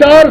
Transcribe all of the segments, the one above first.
4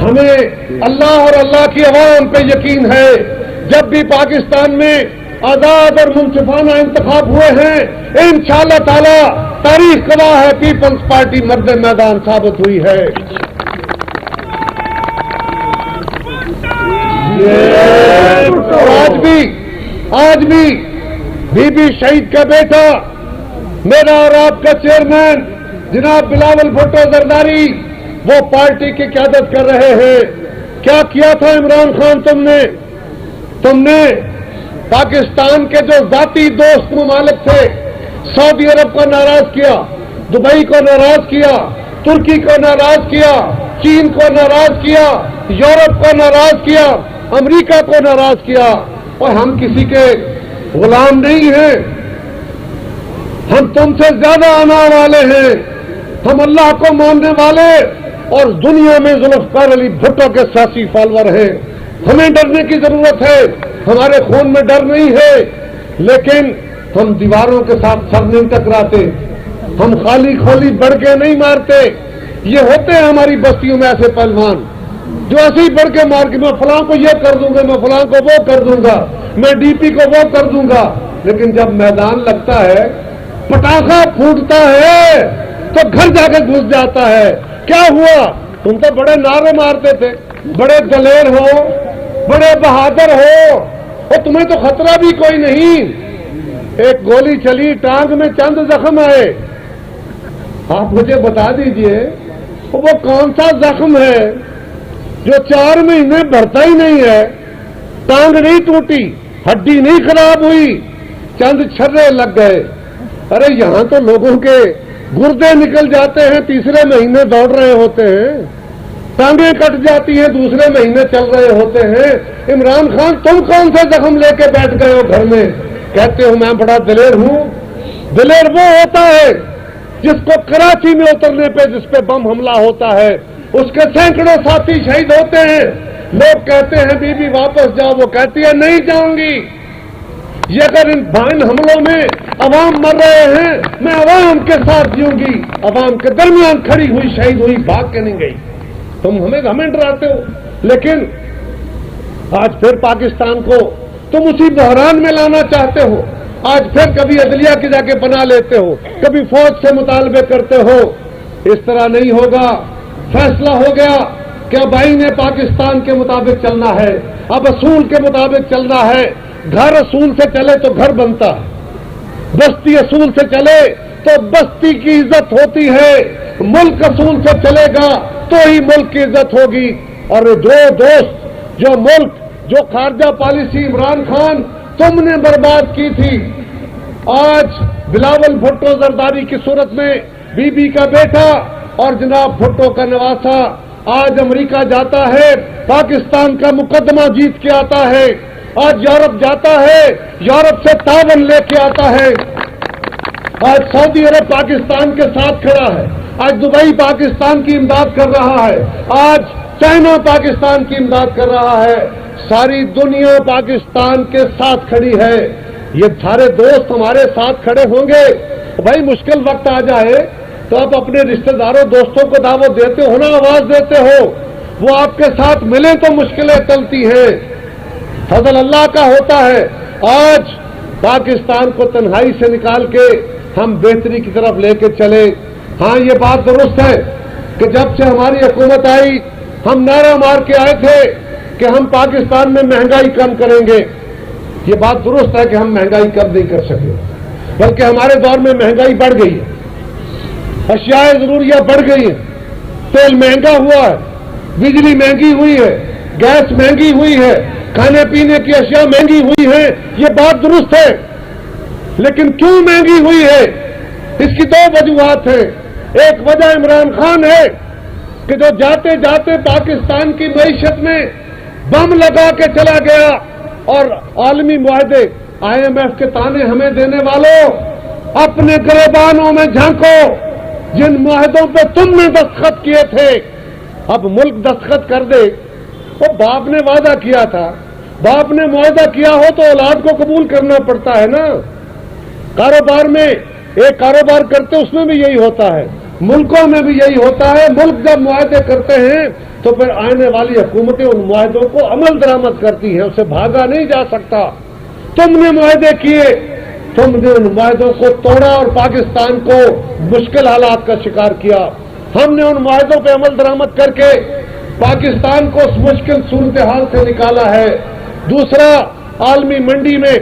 ہمیں اللہ اور اللہ کی عوام پہ یقین ہے. جب بھی پاکستان میں آزاد اور منصفانہ انتخاب ہوئے ہیں انشاءاللہ تعالی تاریخ گواہ ہے پیپلز پارٹی مرد میدان ثابت ہوئی ہے. اور آج بھی بی بی شہید کا بیٹا میرا اور آپ کا چیئرمین جناب بلاول بھٹو زرداری وہ پارٹی کی قیادت کر رہے ہیں. کیا کیا تھا عمران خان تم نے پاکستان کے جو ذاتی دوست ممالک تھے سعودی عرب کو ناراض کیا, دبئی کو ناراض کیا, ترکی کو ناراض کیا, چین کو ناراض کیا, یورپ کو ناراض کیا, امریکہ کو ناراض کیا. اور ہم کسی کے غلام نہیں ہیں, ہم تم سے زیادہ انا والے ہیں, ہم اللہ کو ماننے والے اور دنیا میں ذوالفقار علی بھٹو کے سیاسی فالوور ہیں. ہمیں ڈرنے کی ضرورت ہے, ہمارے خون میں ڈر نہیں ہے, لیکن ہم دیواروں کے ساتھ سر نہیں ٹکراتے, ہم خالی کھولی بڑھ کے نہیں مارتے. یہ ہوتے ہیں ہماری بستیوں میں ایسے پہلوان جو ایسے ہی بڑھ کے مار کے میں فلاں کو یہ کر دوں گا, میں فلاں کو وہ کر دوں گا, میں ڈی پی کو وہ کر دوں گا. لیکن جب میدان لگتا ہے پٹاخہ پھوٹتا ہے تو گھر جا کے گھس جاتا ہے. کیا ہوا؟ تم تو بڑے نعرے مارتے تھے, بڑے دلیر ہو, بڑے بہادر ہو, اور تمہیں تو خطرہ بھی کوئی نہیں. ایک گولی چلی, ٹانگ میں چند زخم آئے. آپ مجھے بتا دیجئے وہ کون سا زخم ہے جو 4 مہینے بھرتا ہی نہیں ہے؟ ٹانگ نہیں ٹوٹی, ہڈی نہیں خراب ہوئی, چند چھرے لگ گئے. ارے یہاں تو لوگوں کے گردے نکل جاتے ہیں, تیسرے مہینے دوڑ رہے ہوتے ہیں, ٹانگیں کٹ جاتی ہیں, دوسرے مہینے چل رہے ہوتے ہیں. عمران خان تم کون سے زخم لے کے بیٹھ گئے ہو گھر میں؟ کہتے ہو میں بڑا دلیر ہوں. دلیر وہ ہوتا ہے جس کو کراچی میں اترنے پہ جس پہ بم حملہ ہوتا ہے اس کے سینکڑوں ساتھی شہید ہوتے ہیں. لوگ کہتے ہیں بی بی واپس جاؤ, وہ کہتی ہے نہیں جاؤں گی. یہ اگر ان حملوں میں عوام مر رہے ہیں میں عوام کے ساتھ جیوں گی. عوام کے درمیان کھڑی ہوئی شہید ہوئی, بھاگ کے نہیں گئی. تم ہمیں ڈراتے ہو, لیکن آج پھر پاکستان کو تم اسی بحران میں لانا چاہتے ہو. آج پھر کبھی عدلیہ کی جا کے بنا لیتے ہو, کبھی فوج سے مطالبے کرتے ہو. اس طرح نہیں ہوگا. فیصلہ ہو گیا کہ اب آئین پاکستان کے مطابق چلنا ہے, اب اصول کے مطابق چلنا ہے. گھر اصول سے چلے تو گھر بنتا ہے, بستی اصول سے چلے تو بستی کی عزت ہوتی ہے, ملک اصول سے چلے گا تو ہی ملک کی عزت ہوگی. اور جو دوست جو ملک جو خارجہ پالیسی عمران خان تم نے برباد کی تھی, آج بلاول بھٹو زرداری کی صورت میں بی بی کا بیٹا اور جناب بھٹو کا نواسا آج امریکہ جاتا ہے, پاکستان کا مقدمہ جیت کے آتا ہے. آج یورپ جاتا ہے, یورپ سے تعاون لے کے آتا ہے. آج سعودی عرب پاکستان کے ساتھ کھڑا ہے, آج دبئی پاکستان کی امداد کر رہا ہے, آج چائنا پاکستان کی امداد کر رہا ہے. ساری دنیا پاکستان کے ساتھ کھڑی ہے. یہ سارے دوست ہمارے ساتھ کھڑے ہوں گے. بھائی مشکل وقت آ جائے تو آپ اپنے رشتہ داروں دوستوں کو دعوت دیتے ہو نا, آواز دیتے ہو, وہ آپ کے ساتھ ملیں تو مشکلیں چلتی ہیں. فضل اللہ کا ہوتا ہے. آج پاکستان کو تنہائی سے نکال کے ہم بہتری کی طرف لے کے چلے. ہاں یہ بات درست ہے کہ جب سے ہماری حکومت آئی ہم نعرہ مار کے آئے تھے کہ ہم پاکستان میں مہنگائی کم کریں گے. یہ بات درست ہے کہ ہم مہنگائی کم نہیں کر سکے, بلکہ ہمارے دور میں مہنگائی بڑھ گئی ہے, اشیاء ضروریہ بڑھ گئی ہیں, تیل مہنگا ہوا ہے, بجلی مہنگی ہوئی ہے, گیس مہنگی ہوئی ہے, کھانے پینے کی اشیاء مہنگی ہوئی ہیں. یہ بات درست ہے, لیکن کیوں مہنگی ہوئی ہے اس کی 2 وجوہات ہیں. ایک وجہ عمران خان ہے کہ جو جاتے جاتے پاکستان کی معیشت میں بم لگا کے چلا گیا, اور عالمی معاہدے IMF کے تانے ہمیں دینے والوں اپنے گریبانوں میں جھانکو. جن معاہدوں پہ تم نے دستخط کیے تھے اب ملک دستخط کر دے. وہ باپ نے وعدہ کیا تھا, باپ نے معاہدہ کیا ہو تو اولاد کو قبول کرنا پڑتا ہے نا. کاروبار میں ایک کاروبار کرتے اس میں بھی یہی ہوتا ہے, ملکوں میں بھی یہی ہوتا ہے. ملک جب معاہدے کرتے ہیں تو پھر آنے والی حکومتیں ان معاہدوں کو عمل درآمد کرتی ہیں، اسے بھاگا نہیں جا سکتا۔ تم نے معاہدے کیے، تم نے ان معاہدوں کو توڑا اور پاکستان کو مشکل حالات کا شکار کیا۔ ہم نے ان معاہدوں پہ عمل درآمد کر کے پاکستان کو اس مشکل صورتحال سے نکالا ہے۔ دوسرا، عالمی منڈی میں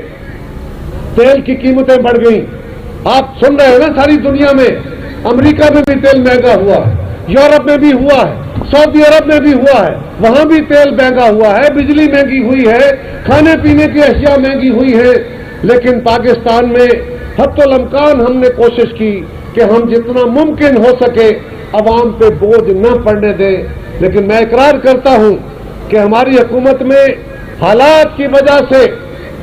تیل کی قیمتیں بڑھ گئیں، آپ سن رہے ہیں نا، ساری دنیا میں، امریکہ میں بھی تیل مہنگا ہوا ہے، یورپ میں بھی ہوا ہے، سعودی عرب میں بھی ہوا ہے، وہاں بھی تیل مہنگا ہوا ہے، بجلی مہنگی ہوئی ہے، کھانے پینے کی اشیاء مہنگی ہوئی ہے، لیکن پاکستان میں حتی الامکان ہم نے کوشش کی کہ ہم جتنا ممکن ہو سکے عوام پہ بوجھ نہ پڑنے دیں۔ لیکن میں اقرار کرتا ہوں کہ ہماری حکومت میں حالات کی وجہ سے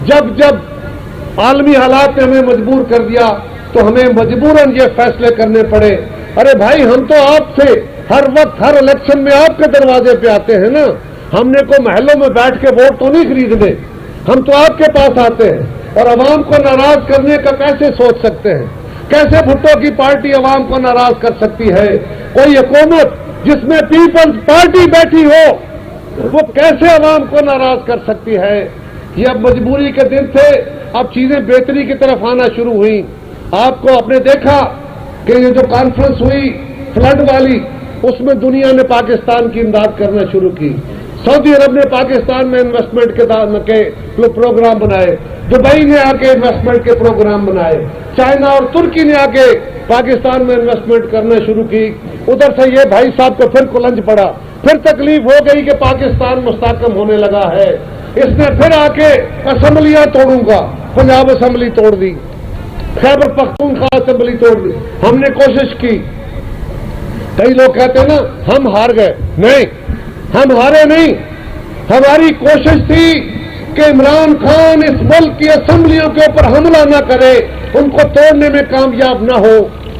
جب عالمی حالات نے ہمیں مجبور کر دیا تو ہمیں مجبوراً یہ فیصلے کرنے پڑے۔ ارے بھائی، ہم تو آپ سے ہر وقت ہر الیکشن میں آپ کے دروازے پہ آتے ہیں نا، ہم نے کوئی محلوں میں بیٹھ کے ووٹ تو نہیں خریدنے، ہم تو آپ کے پاس آتے ہیں، اور عوام کو ناراض کرنے کا کیسے سوچ سکتے ہیں؟ کیسے بھٹو کی پارٹی عوام کو ناراض کر سکتی ہے؟ کوئی حکومت جس میں پیپلز پارٹی بیٹھی ہو وہ کیسے عوام کو ناراض کر سکتی ہے؟ یہ اب مجبوری کے دن تھے، اب چیزیں بہتری کی طرف آنا شروع ہوئیں۔ آپ کو آپ نے دیکھا کہ یہ جو کانفرنس ہوئی فلڈ والی، اس میں دنیا نے پاکستان کی امداد کرنا شروع کی۔ سعودی عرب نے پاکستان میں انویسٹمنٹ کے پروگرام بنائے، دبئی نے آ کے انویسٹمنٹ کے پروگرام بنائے، چائنا اور ترکی نے آ کے پاکستان میں انویسٹمنٹ کرنا شروع کی۔ ادھر سے یہ بھائی صاحب کو پھر کلنج پڑا، پھر تکلیف ہو گئی کہ پاکستان مستحکم ہونے لگا ہے، اس نے پھر آ کے اسمبلیاں توڑوں گا، پنجاب اسمبلی توڑ دی، خیبر پختونخوا اسمبلی توڑ دی۔ ہم نے کوشش کی، کئی لوگ کہتے ہیں نا ہم ہار گئے، نہیں، ہم ہارے نہیں، ہماری کوشش تھی کہ عمران خان اس ملک کی اسمبلیوں کے اوپر حملہ نہ کرے، ان کو توڑنے میں کامیاب نہ ہو۔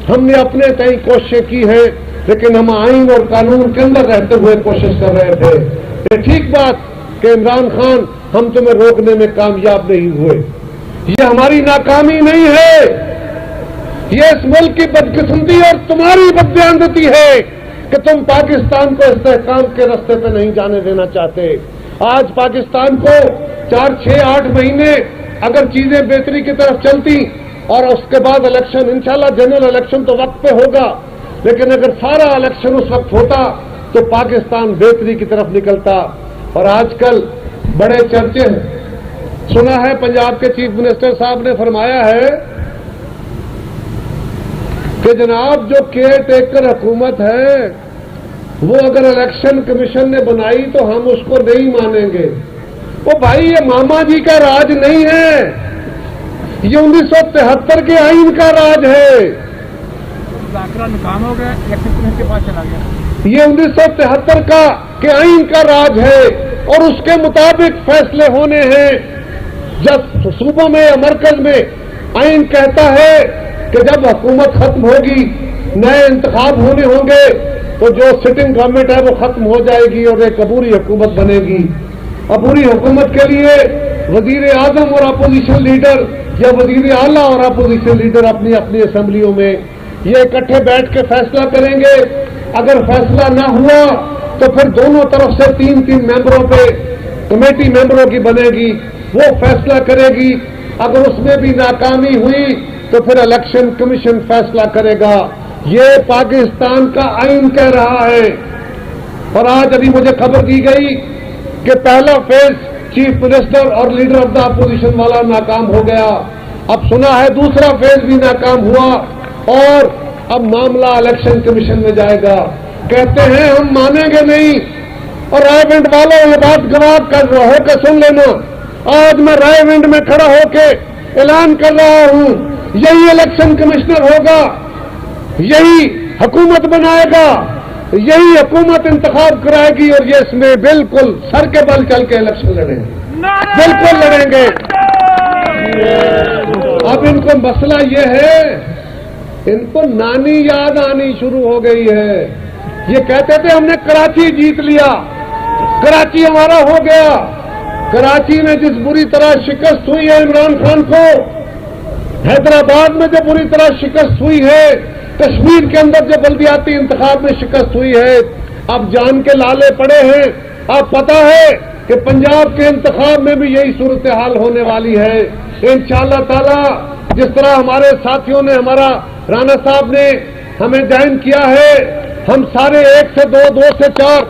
ہم نے اپنے تئیں کوششیں کی ہیں، لیکن ہم آئین اور قانون کے اندر رہتے ہوئے کوشش کر رہے تھے۔ یہ ٹھیک بات کہ عمران خان ہم تمہیں روکنے میں کامیاب نہیں ہوئے، یہ ہماری ناکامی نہیں ہے، یہ اس ملک کی بدقسمتی اور تمہاری بددیانتی ہے کہ تم پاکستان کو استحکام کے راستے پہ نہیں جانے دینا چاہتے۔ آج پاکستان کو 4، 6، 8 مہینے اگر چیزیں بہتری کی طرف چلتی اور اس کے بعد الیکشن، انشاءاللہ جنرل الیکشن تو وقت پہ ہوگا، لیکن اگر سارا الیکشن اس وقت ہوتا تو پاکستان بہتری کی طرف نکلتا۔ اور آج کل بڑے چرچے ہیں، سنا ہے پنجاب کے چیف منسٹر صاحب نے فرمایا ہے کہ جناب جو کیئر ٹیکر حکومت ہے وہ اگر الیکشن کمیشن نے بنائی تو ہم اس کو نہیں مانیں گے۔ وہ بھائی یہ ماما جی کا راج نہیں ہے، یہ 1973 کے آئین کا راج ہے، ناکام ہو گیا، الیکشن کمیشن کے پاس چلا گیا۔ یہ 1973 کے آئین کا راج ہے اور اس کے مطابق فیصلے ہونے ہیں۔ جب صوبوں میں یا مرکز میں آئین کہتا ہے کہ جب حکومت ختم ہوگی، نئے انتخاب ہونے ہوں گے تو جو سٹنگ گورنمنٹ ہے وہ ختم ہو جائے گی اور ایک عبوری حکومت بنے گی۔ عبوری حکومت کے لیے وزیر اعظم اور اپوزیشن لیڈر یا وزیر اعلیٰ اور اپوزیشن لیڈر اپنی اپنی اسمبلیوں میں یہ اکٹھے بیٹھ کے فیصلہ کریں گے۔ اگر فیصلہ نہ ہوا تو پھر دونوں طرف سے 3 ممبروں پہ کمیٹی ممبروں کی بنے گی، وہ فیصلہ کرے گی۔ اگر اس میں بھی ناکامی ہوئی تو پھر الیکشن کمیشن فیصلہ کرے گا۔ یہ پاکستان کا آئین کہہ رہا ہے۔ اور آج ابھی مجھے خبر دی گئی کہ پہلا فیز چیف منسٹر اور لیڈر آف دا اپوزیشن والا ناکام ہو گیا، اب سنا ہے دوسرا فیز بھی ناکام ہوا اور اب معاملہ الیکشن کمیشن میں جائے گا۔ کہتے ہیں ہم مانیں گے نہیں، اور رائے ونڈ والوں یہ بات گواہ کر ہو کے سن لینا، آج میں رائے ونڈ میں کھڑا ہو کے اعلان کر رہا ہوں، یہی الیکشن کمشنر ہوگا، یہی حکومت بنائے گا، یہی حکومت انتخاب کرائے گی، اور یہ اس میں بالکل سر کے بل چل کے الیکشن لڑیں گے، بالکل لڑیں گے۔ اب ان کو مسئلہ یہ ہے، ان کو نانی یاد آنی شروع ہو گئی ہے۔ یہ کہتے تھے ہم نے کراچی جیت لیا، کراچی ہمارا ہو گیا۔ کراچی میں جس بری طرح شکست ہوئی ہے عمران خان کو، حیدرآباد میں جو بری طرح شکست ہوئی ہے، کشمیر کے اندر جو بلدیاتی انتخاب میں شکست ہوئی ہے، اب جان کے لالے پڑے ہیں. اب پتا ہے کہ پنجاب کے انتخاب میں بھی یہی صورتحال ہونے والی ہے انشاءاللہ تعالی. جس طرح ہمارے ساتھیوں نے, ہمارا رانا صاحب نے ہمیں جوائن کیا ہے, ہم سارے 1 سے 2, 2 سے 4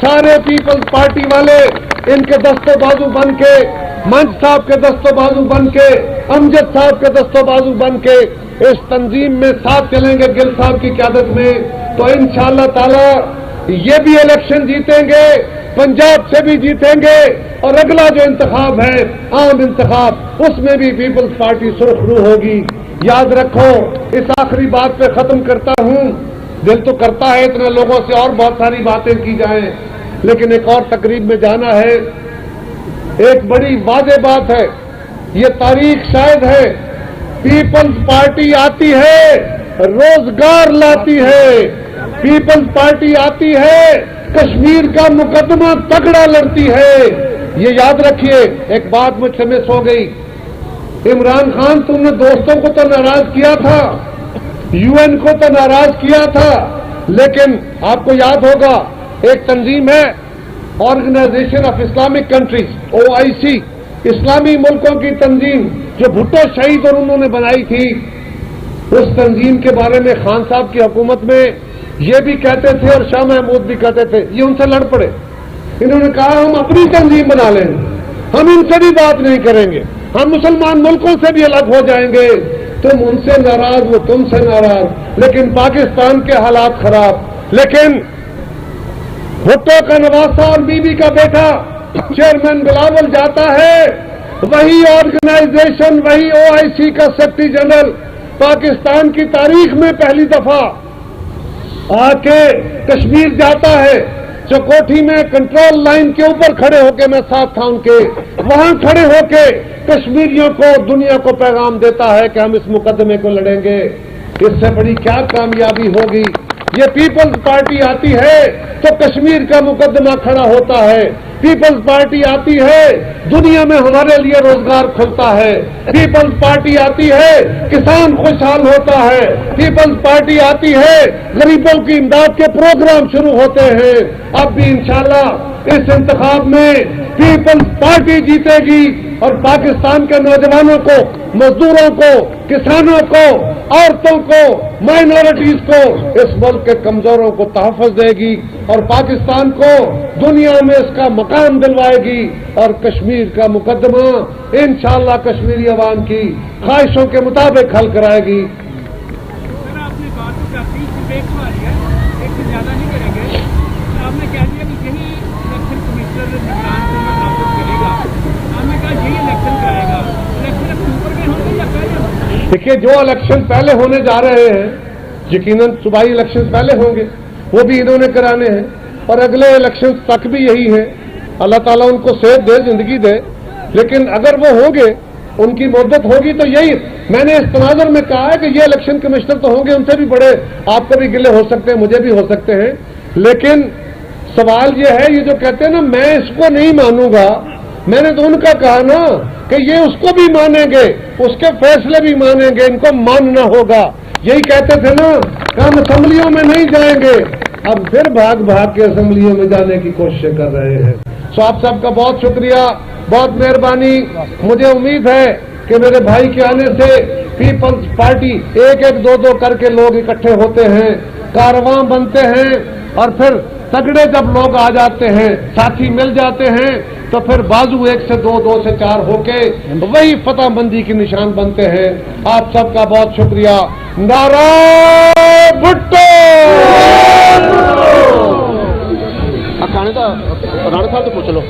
سارے پیپلز پارٹی والے ان کے دستوں بازو بن کے, منچ صاحب کے دستوں بازو بن کے, امجد صاحب کے دستوں بازو بن کے اس تنظیم میں ساتھ چلیں گے گل صاحب کی قیادت میں. تو انشاءاللہ تعالی یہ بھی الیکشن جیتیں گے, پنجاب سے بھی جیتیں گے, اور اگلا جو انتخاب ہے عام انتخاب, اس میں بھی پیپلز پارٹی سرخرو ہوگی. یاد رکھو, اس آخری بات پہ ختم کرتا ہوں. دل تو کرتا ہے اتنے لوگوں سے اور بہت ساری باتیں کی جائیں, لیکن ایک اور تقریب میں جانا ہے. ایک بڑی واضح بات ہے, یہ تاریخ شاید ہے, پیپلز پارٹی آتی ہے روزگار لاتی ہے, پیپلز پارٹی آتی ہے کشمیر کا مقدمہ تگڑا لڑتی ہے. یہ یاد رکھیے. ایک بات مجھ سے مس ہو گئی. عمران خان, تم نے دوستوں کو تو ناراض کیا تھا, UN کو تو ناراض کیا تھا, لیکن آپ کو یاد ہوگا ایک تنظیم ہے organisation of Islamic countries, OIC, اسلامی ملکوں کی تنظیم جو بھٹو شہید اور انہوں نے بنائی تھی. اس تنظیم کے بارے میں خان صاحب کی حکومت میں یہ بھی کہتے تھے اور شاہ محمود بھی کہتے تھے. یہ ان سے لڑ پڑے. انہوں نے کہا ہم اپنی تنظیم بنا لیں گے, ہم ان سے بھی بات نہیں کریں گے, ہم مسلمان ملکوں سے بھی الگ ہو جائیں گے. تم ان سے ناراض, وہ تم سے ناراض, لیکن پاکستان کے حالات خراب. لیکن بھٹو کا نواسا اور بیوی کا بیٹا چیئرمین بلاول جاتا ہے, وہی آرگنائزیشن, وہی OIC کا سیکرٹری جنرل پاکستان کی تاریخ میں پہلی دفعہ آ کے کشمیر جاتا ہے. چکوٹھی میں کنٹرول لائن کے اوپر کھڑے ہو کے, میں ساتھ تھا ان کے, وہاں کھڑے ہو کے کشمیریوں کو, دنیا کو پیغام دیتا ہے کہ ہم اس مقدمے کو لڑیں گے. اس سے بڑی کیا کامیابی ہوگی. یہ پیپلز پارٹی آتی ہے تو کشمیر کا مقدمہ کھڑا ہوتا ہے. پیپلز پارٹی آتی ہے, دنیا میں ہمارے لیے روزگار کھلتا ہے. پیپلز پارٹی آتی ہے, کسان خوشحال ہوتا ہے. پیپلز پارٹی آتی ہے, غریبوں کی امداد کے پروگرام شروع ہوتے ہیں. اب بھی انشاءاللہ اس انتخاب میں پیپلز پارٹی جیتے گی اور پاکستان کے نوجوانوں کو, مزدوروں کو, کسانوں کو, عورتوں کو, مائنورٹیز کو, اس ملک کے کمزوروں کو تحفظ دے گی اور پاکستان کو دنیا میں اس کا مقام دلوائے گی. اور کشمیر کا مقدمہ انشاءاللہ کشمیری عوام کی خواہشوں کے مطابق حل کرائے گی. آپ نے بات ایک سے زیادہ نہیں کریں گے. آپ نے کہہ دیا کہ یہی الیکشن کمیشنر نگران کو نامزد کرے گا. آپ نے کہا یہی الیکشن کرائے گا. الیکشن اکتوبر میں ہوں گے یا پہلے؟ دیکھیے, جو الیکشن پہلے ہونے جا رہے ہیں, یقیناً صوبائی الیکشن پہلے ہوں گے, وہ بھی انہوں نے کرانے ہیں, اور اگلے الیکشن تک بھی یہی ہے. اللہ تعالیٰ ان کو صحت دے, زندگی دے. لیکن اگر وہ ہوں گے, ان کی مدت ہوگی, تو یہی میں نے اس تناظر میں کہا ہے کہ یہ الیکشن کمشنر تو ہوں گے, ان سے بھی بڑے آپ کو بھی گلے ہو سکتے ہیں, مجھے بھی ہو سکتے ہیں. لیکن سوال یہ ہے, یہ جو کہتے ہیں نا میں اس کو نہیں مانوں گا, میں نے تو ان کا کہا نا کہ یہ اس کو بھی مانیں گے, اس کے فیصلے بھی مانیں گے, ان کو ماننا ہوگا. یہی کہتے تھے نا کہ ہم اسمبلیوں میں نہیں جائیں گے, اب پھر بھاگ بھاگ کے اسمبلیوں میں جانے کی کوششیں کر رہے ہیں. سو آپ سب کا بہت شکریہ, بہت مہربانی. مجھے امید ہے کہ میرے بھائی کے آنے سے پیپلز پارٹی 1-1-2-2 کر کے لوگ اکٹھے ہوتے ہیں, کارواں بنتے ہیں, اور پھر تگڑے جب لوگ آ جاتے ہیں, ساتھی مل جاتے ہیں, تو پھر بازو 1 سے 2, 2 سے 4 ہو کے وہی فتح بندی کی نشان بنتے ہیں. آپ سب کا بہت شکریہ. نعرہ بھٹو. رانا صاحب تو پوچھ لو.